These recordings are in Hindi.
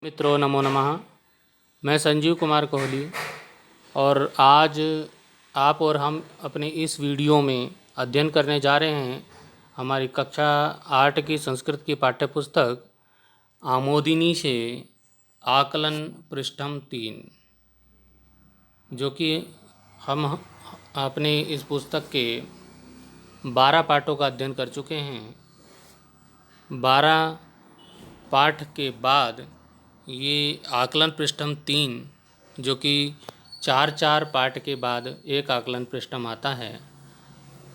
मित्रों नमो नमः। मैं संजीव कुमार कोहली और आज आप और हम अपने इस वीडियो में अध्ययन करने जा रहे हैं हमारी कक्षा 8 की संस्कृत की पाठ्यपुस्तक आमोदिनी से आकलन पृष्ठम 3, जो कि हम अपने इस पुस्तक के 12 पाठों का अध्ययन कर चुके हैं। 12 पाठ के बाद ये आकलन पृष्ठम 3, जो कि 4 पाठ के बाद एक आकलन पृष्ठम आता है,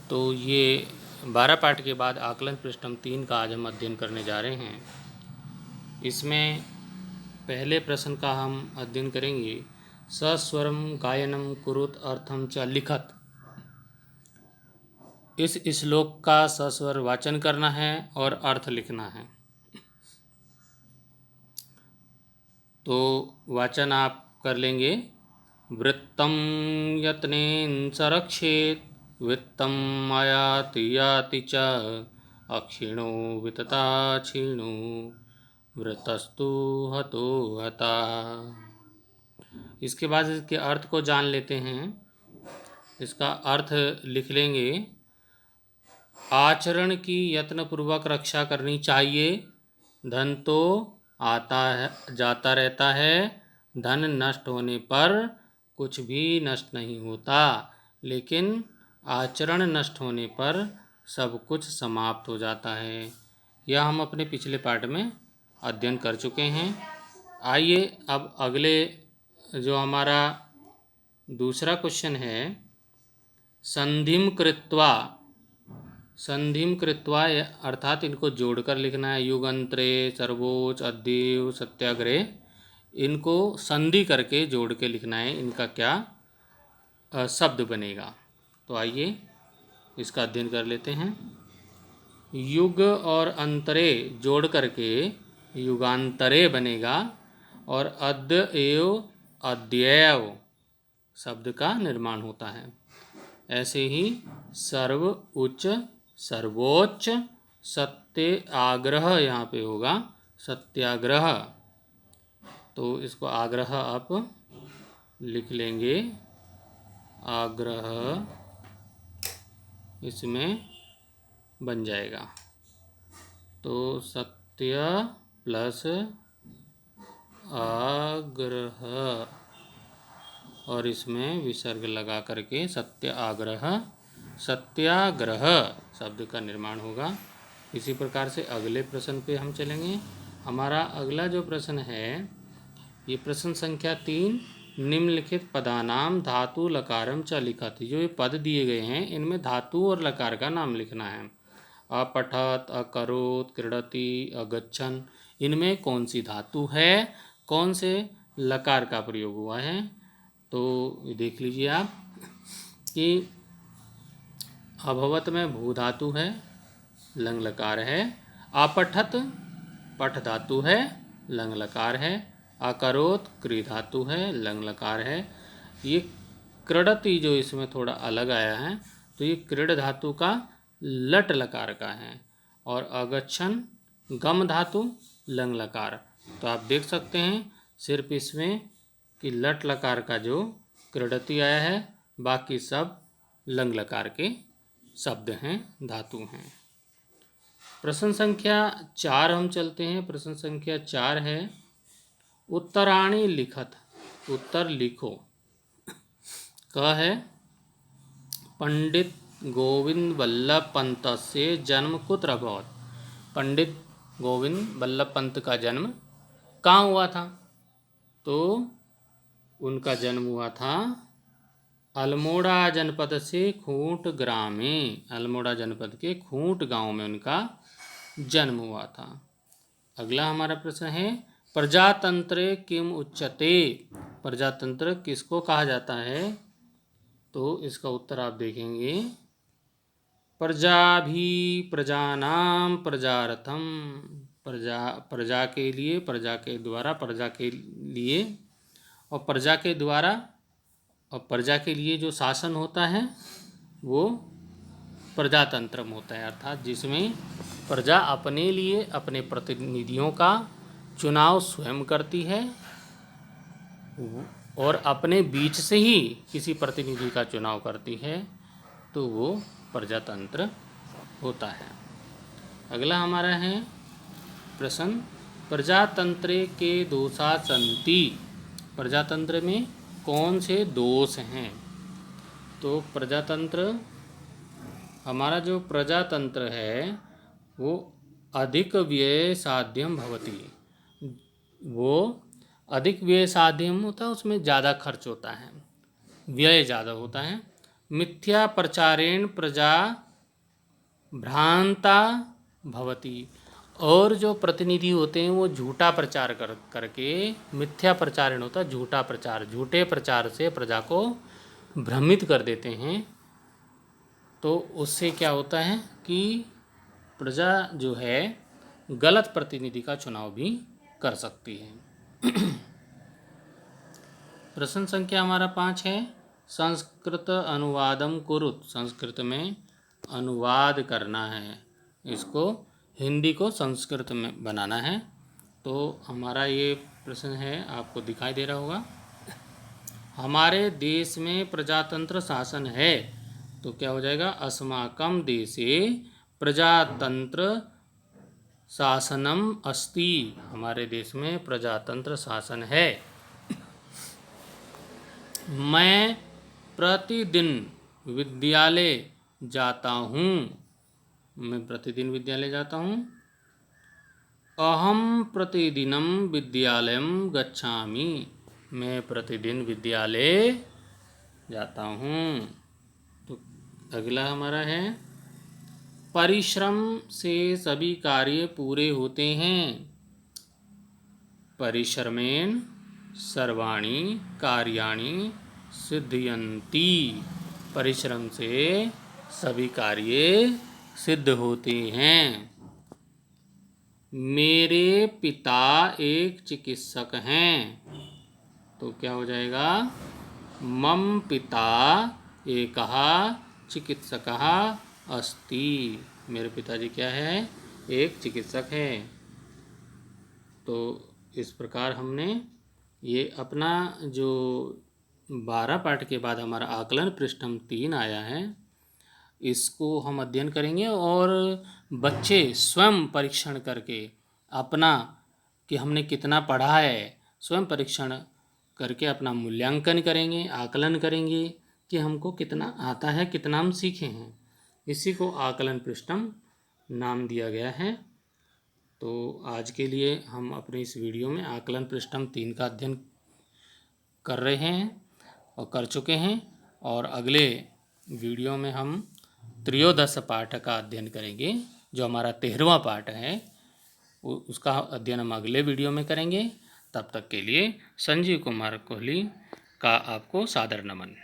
तो ये 12 पाठ के बाद आकलन पृष्ठम 3 का आज हम अध्ययन करने जा रहे हैं। इसमें पहले प्रश्न का हम अध्ययन करेंगे। सस्वरम गायनम कुरुत अर्थम च लिखत। इस श्लोक का सस्वर वाचन करना है और अर्थ लिखना है। तो वाचन आप कर लेंगे। वृत्तं यत्नेन सरक्षेत वित्तं आयाति याति च अक्षिणो वितता क्षीणो वृतस्तु हतो हता। इसके बाद इसके अर्थ को जान लेते हैं। इसका अर्थ लिख लेंगे। आचरण की यत्नपूर्वक रक्षा करनी चाहिए। धन तो आता है जाता रहता है, धन नष्ट होने पर कुछ भी नष्ट नहीं होता, लेकिन आचरण नष्ट होने पर सब कुछ समाप्त हो जाता है। यह हम अपने पिछले पाठ में अध्ययन कर चुके हैं। आइए अब अगले जो हमारा दूसरा क्वेश्चन है, संधिम कृत्वा अर्थात इनको जोड़कर लिखना है। युगंत्रे सर्वोच्च अद्यव सत्याग्रह, इनको संधि करके जोड़ के लिखना है। इनका क्या शब्द बनेगा, तो आइए इसका अध्ययन कर लेते हैं। युग और अंतरे जोड़ करके युगांतरे बनेगा और अद्य एव अद्यैव शब्द का निर्माण होता है। ऐसे ही सर्व उच्च सर्वोच्च, सत्याग्रह यहाँ पे होगा सत्याग्रह, तो इसको आग्रह आप लिख लेंगे। आग्रह इसमें बन जाएगा। तो सत्य प्लस आग्रह और इसमें विसर्ग लगा करके सत्याग्रह शब्द का निर्माण होगा। इसी प्रकार से अगले प्रश्न पे हम चलेंगे। हमारा अगला जो प्रश्न है, ये प्रश्न संख्या 3, निम्नलिखित पदानाम धातु लकारम च लिखत। जो ये पद दिए गए हैं इनमें धातु और लकार का नाम लिखना है। अपठत, अकरोत, क्रीडति, अगच्छन, इनमें कौन सी धातु है, कौन से लकार का प्रयोग हुआ है। तो देख लीजिए आप कि अभवत में भू धातु है, लंग लकार है। अपठत पठ धातु है, लंग लकार है। अकरोत क्री धातु है, लंग लकार है। ये क्रीडति जो इसमें थोड़ा अलग आया है, तो ये क्रीड धातु का लट लकार का है। और अगच्छन गम धातु लंग लकार। तो आप देख सकते हैं सिर्फ इसमें कि लट लकार का जो क्रीडति आया है, बाकी सब लंग लकार के शब्द हैं, धातु हैं। प्रश्न संख्या 4 हम चलते हैं। प्रश्न संख्या 4 है, उत्तराणी लिखत। उत्तर लिखो। क है, पंडित गोविंद वल्लभ पंत से जन्म कुत्र अभवत। पंडित गोविंद वल्लभ पंत का जन्म कहाँ हुआ था, तो उनका जन्म हुआ था अल्मोड़ा जनपद से खूंट ग्राम में। अल्मोड़ा जनपद के खूंट गांव में उनका जन्म हुआ था। अगला हमारा प्रश्न है, प्रजातंत्र किम उच्यते। प्रजातंत्र किसको कहा जाता है, तो इसका उत्तर आप देखेंगे। प्रजाभि प्रजानाम प्रजारथम। प्रजा के लिए, प्रजा के द्वारा, प्रजा के लिए और प्रजा के द्वारा और प्रजा के लिए जो शासन होता है वो प्रजातंत्र होता है। अर्थात जिसमें प्रजा अपने लिए अपने प्रतिनिधियों का चुनाव स्वयं करती है और अपने बीच से ही किसी प्रतिनिधि का चुनाव करती है तो वो प्रजातंत्र होता है। अगला हमारा है प्रश्न, प्रजातंत्रे के दोषा सन्ति। प्रजातंत्र में कौन से दोष हैं? तो प्रजातंत्र, हमारा जो प्रजातंत्र है वो अधिक व्यय साध्यम भवति। वो अधिक व्यय साध्यम होता है, उसमें ज़्यादा खर्च होता है, व्यय ज़्यादा होता है। मिथ्या प्रचारेण प्रजा भ्रांता भवति। और जो प्रतिनिधि होते हैं वो झूठा प्रचार करके, मिथ्या प्रचारण होता है झूठा प्रचार, झूठे प्रचार से प्रजा को भ्रमित कर देते हैं। तो उससे क्या होता है कि प्रजा जो है गलत प्रतिनिधि का चुनाव भी कर सकती है। प्रश्न संख्या हमारा 5 है, संस्कृत अनुवादम कुरुत। संस्कृत में अनुवाद करना है, इसको हिंदी को संस्कृत में बनाना है। तो हमारा ये प्रश्न है, आपको दिखाई दे रहा होगा। हमारे देश में प्रजातंत्र शासन है, तो क्या हो जाएगा, अस्माकं देशे प्रजातंत्र शासनम अस्ति। हमारे देश में प्रजातंत्र शासन है। मैं प्रतिदिन विद्यालय जाता हूँ। मैं प्रतिदिन विद्यालय जाता हूँ। अहम प्रतिदिनम विद्यालयम गच्छामि। मैं प्रतिदिन विद्यालय जाता हूँ। तो अगला हमारा है, परिश्रम से सभी कार्य पूरे होते हैं। परिश्रमेण सर्वाणि कार्याणि सिद्धयन्ति। परिश्रम से सभी कार्य सिद्ध होते हैं। मेरे पिता एक चिकित्सक हैं। तो क्या हो जाएगा, मम पिता एकः चिकित्सकः अस्ति। मेरे पिताजी क्या है, एक चिकित्सक है। तो इस प्रकार हमने ये अपना जो 12 पाठ के बाद हमारा आकलन पृष्ठम 3 आया है, इसको हम अध्ययन करेंगे और बच्चे स्वयं परीक्षण करके अपना कि हमने कितना पढ़ा है, स्वयं परीक्षण करके अपना मूल्यांकन करेंगे, आकलन करेंगे कि हमको कितना आता है, कितना हम सीखे हैं। इसी को आकलन पृष्ठम नाम दिया गया है। तो आज के लिए हम अपने इस वीडियो में आकलन पृष्ठम 3 का अध्ययन कर रहे हैं और कर चुके हैं, और अगले वीडियो में हम त्रयोदश पाठ का अध्ययन करेंगे, जो हमारा 13वां पाठ है। उसका अध्ययन हम अगले वीडियो में करेंगे। तब तक के लिए संजीव कुमार कोहली का आपको सादर नमन।